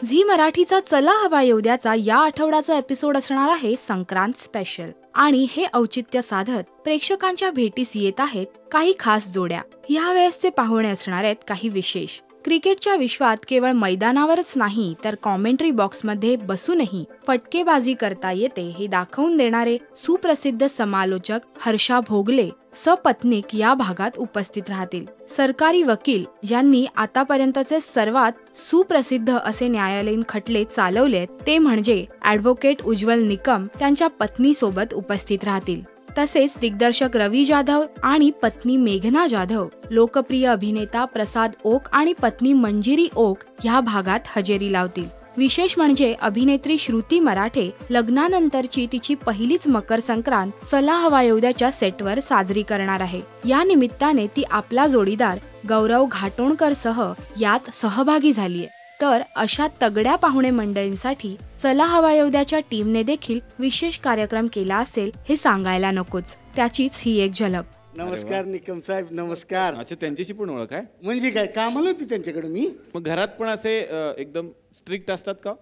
Zee मराठीचा चला हवा येऊ द्याचा या आठवड्याचा एपिसोड असणार आहे संक्रांत स्पेशल आणि हे औचित्य साधत प्रेक्षकांच्या भेटीस येत आहेत काही खास जोड्या। यावेळेसचे पाहुणे असणार आहेत काही विशेष। क्रिकेटच्या विश्वात केवळ मैदानावरच नाही तर कॉमेंट्री बॉक्समध्ये बसूनही फटकेबाजी करता येते हे दाखवून देणारे सुप्रसिद्ध समालोचक हर्षा भोगले सपत्नीक या भागात उपस्थित राहतील। सरकारी वकील ज्यांनी आतापर्यंतचे सर्वात सुप्रसिद्ध असे न्यायालयीन खटले चालवलेत ते म्हणजे ॲडव्होकेट उज्ज्वल निकम त्यांच्या पत्नी सोबत उपस्थित राहतील। तसेच दिग्दर्शक रवी जाधव आणि पत्नी मेघना जाधव, लोकप्रिय अभिनेता प्रसाद ओक आणि पत्नी मंजिरी ओक ह्या भागात हजेरी लावतील। विशेष म्हणजे अभिनेत्री श्रुती मराठे लग्नानंतरची तिची पहिलीच मकर संक्रांत चला हवा येऊ द्याच्या सेटवर साजरी करणार आहे। या निमित्ताने ती आपला जोडीदार गौरव घाटोणकर सह यात सहभागी झालीय। तर अशा तगड्या पाहुणे मंडळींसाठी चला हवा येऊ द्याच्या टीमने देखील विशेष कार्यक्रम केला असेल हे सांगायला नकोच, त्याचीच ही एक झलक। नमस्कार निकम साहेब, नमस्कार। अच्छा, त्यांच्याशी पण ओळख आहे म्हणजे काय कामाला होती त्यांच्याकडे मी? मग घरात पण असे एकदम स्ट्रिक्ट असतात का?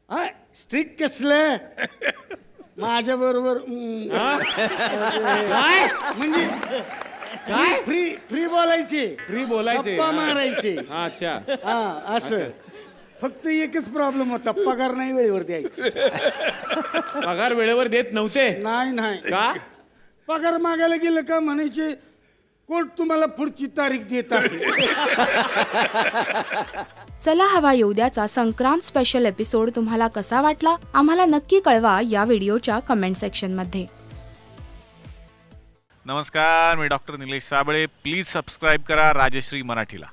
हा, स्ट्रिक्ट कसलं माझ्या बरोबर काय म्हणजे काय फ्री फ्री बोलायचे, फ्री बोलायचे, गप्पा मारायचे। अच्छा हा असं फक्त एकच प्रॉब्लेम होता, पगार नाही वेळेवर द्यायची। पगार वेळेवर देत नव्हते? नाही का? पगार मागायला गेलं का म्हणायचे कोर्ट तुम्हाला पुढची तारीख देत आहे। चला हवा येऊ द्याचा संक्रांत स्पेशल एपिसोड तुम्हाला कसा वाटला आम्हाला नक्की कळवा या व्हिडिओच्या कमेंट सेक्शन मध्ये। नमस्कार, मी doctor Nilesh Sabale. Please subscribe करा राजश्री मराठीला।